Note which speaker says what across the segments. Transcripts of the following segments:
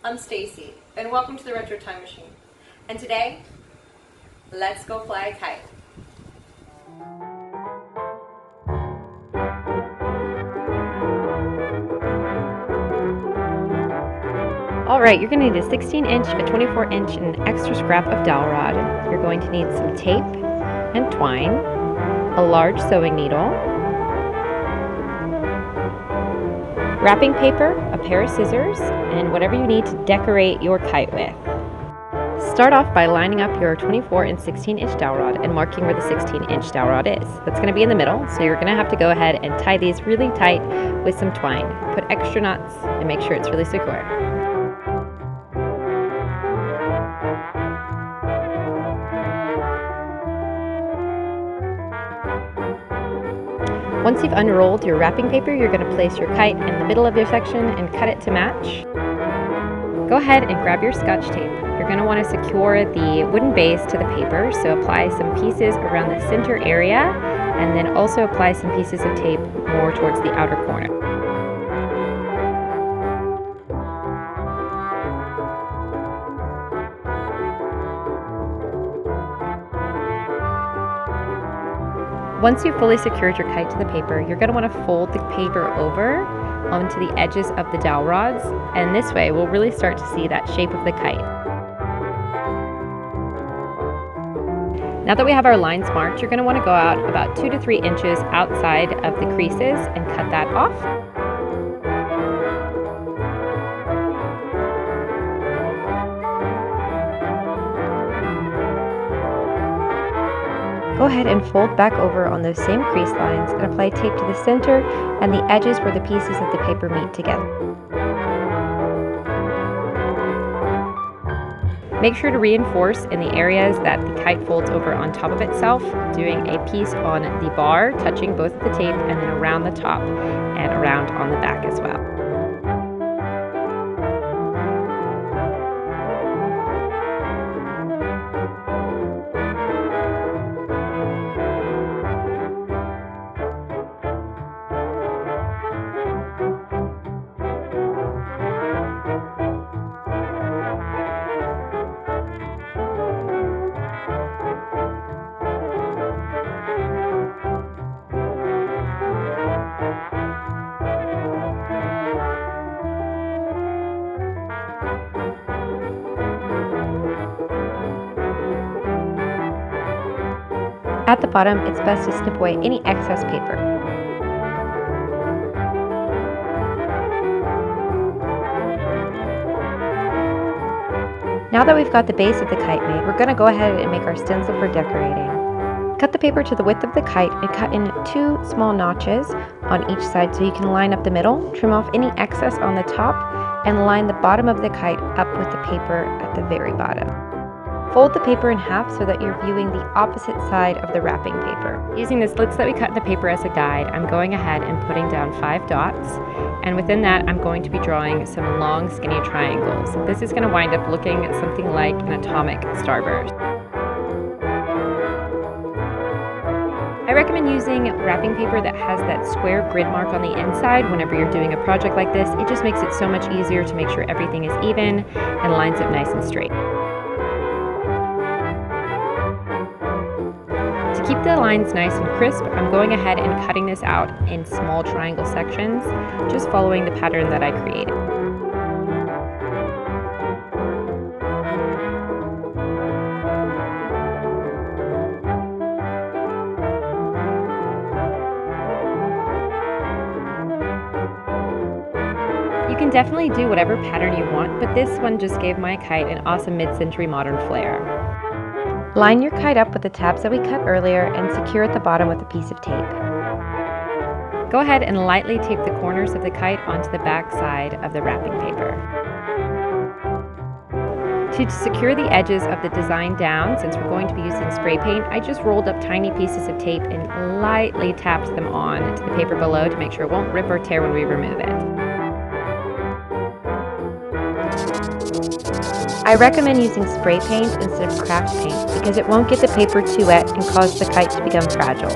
Speaker 1: I'm Stacy, and welcome to the Retro Time Machine. And today, let's go fly a kite.
Speaker 2: Alright, you're going to need a 16-inch, a 24-inch, and an extra scrap of dowel rod. You're going to need some tape and twine, a large sewing needle, wrapping paper, a pair of scissors, and whatever you need to decorate your kite with. Start off by lining up your 24 and 16-inch dowel rod and marking where the 16-inch dowel rod is. That's going to be in the middle, so you're going to have to go ahead and tie these really tight with some twine. Put extra knots and make sure it's really secure. Once you've unrolled your wrapping paper, you're going to place your kite in the middle of your section and cut it to match. Go ahead and grab your scotch tape. You're going to want to secure the wooden base to the paper, so apply some pieces around the center area and then also apply some pieces of tape more towards the outer corner. Once you've fully secured your kite to the paper, you're going to want to fold the paper over onto the edges of the dowel rods, and this way we'll really start to see that shape of the kite. Now that we have our lines marked, you're going to want to go out about 2 to 3 inches outside of the creases and cut that off. Go ahead and fold back over on those same crease lines and apply tape to the center and the edges where the pieces of the paper meet together. Make sure to reinforce in the areas that the kite folds over on top of itself, doing a piece on the bar, touching both of the tape, and then around the top and around on the back as well. At the bottom, it's best to snip away any excess paper. Now that we've got the base of the kite made, we're going to go ahead and make our stencil for decorating. Cut the paper to the width of the kite and cut in 2 small notches on each side so you can line up the middle, trim off any excess on the top, and line the bottom of the kite up with the paper at the very bottom. Fold the paper in half so that you're viewing the opposite side of the wrapping paper. Using the slits that we cut in the paper as a guide, I'm going ahead and putting down 5 dots, and within that I'm going to be drawing some long skinny triangles. This is going to wind up looking something like an atomic starburst. I recommend using wrapping paper that has that square grid mark on the inside whenever you're doing a project like this. It just makes it so much easier to make sure everything is even and lines up nice and straight. To keep the lines nice and crisp, I'm going ahead and cutting this out in small triangle sections, just following the pattern that I created. You can definitely do whatever pattern you want, but this one just gave my kite an awesome mid-century modern flair. Line your kite up with the tabs that we cut earlier and secure at the bottom with a piece of tape. Go ahead and lightly tape the corners of the kite onto the back side of the wrapping paper. To secure the edges of the design down, since we're going to be using spray paint, I just rolled up tiny pieces of tape and lightly tapped them on to the paper below to make sure it won't rip or tear when we remove it. I recommend using spray paint instead of craft paint because it won't get the paper too wet and cause the kite to become fragile.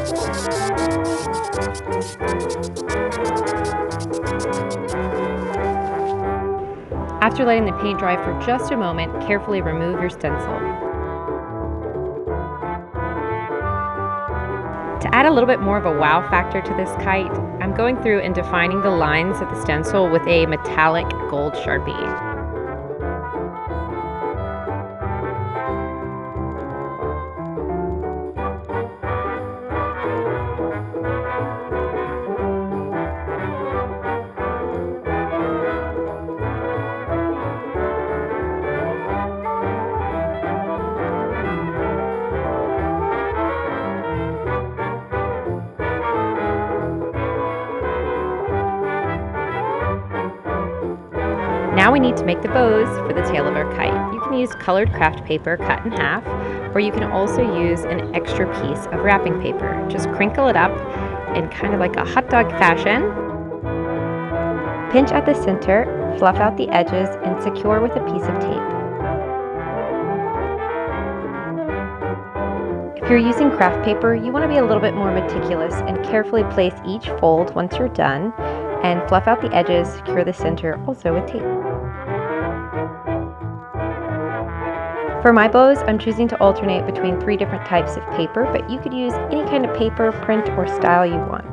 Speaker 2: After letting the paint dry for just a moment, carefully remove your stencil. To add a little bit more of a wow factor to this kite, I'm going through and defining the lines of the stencil with a metallic gold Sharpie. Now we need to make the bows for the tail of our kite. You can use colored craft paper cut in half, or you can also use an extra piece of wrapping paper. Just crinkle it up in kind of like a hot dog fashion. Pinch at the center, fluff out the edges, and secure with a piece of tape. If you're using craft paper, you want to be a little bit more meticulous and carefully place each fold once you're done, and fluff out the edges, secure the center also with tape. For my bows, I'm choosing to alternate between 3 different types of paper, but you could use any kind of paper, print, or style you want.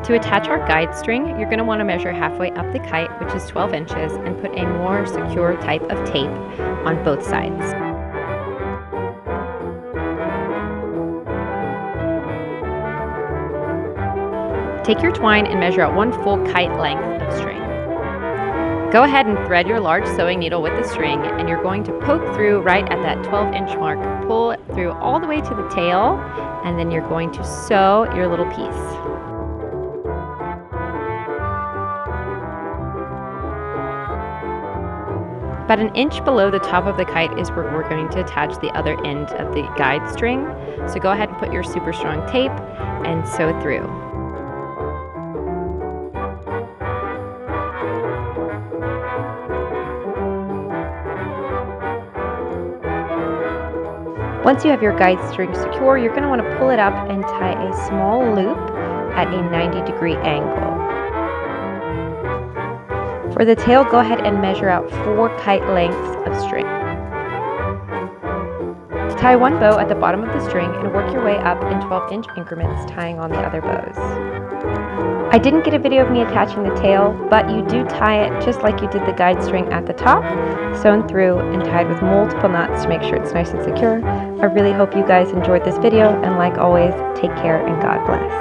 Speaker 2: To attach our guide string, you're going to want to measure halfway up the kite, which is 12 inches, and put a more secure type of tape on both sides. Take your twine and measure out 1 full kite length of string. Go ahead and thread your large sewing needle with the string, and you're going to poke through right at that 12-inch mark, pull it through all the way to the tail, and then you're going to sew your little piece. About 1 inch below the top of the kite is where we're going to attach the other end of the guide string. So go ahead and put your super strong tape and sew it through. Once you have your guide string secure, you're going to want to pull it up and tie a small loop at a 90-degree angle. For the tail, go ahead and measure out 4 kite lengths of string. To tie 1 bow at the bottom of the string and work your way up in 12-inch increments, tying on the other bows. I didn't get a video of me attaching the tail, but you do tie it just like you did the guide string at the top, sewn through and tied with multiple knots to make sure it's nice and secure. I really hope you guys enjoyed this video, and like always, take care and God bless.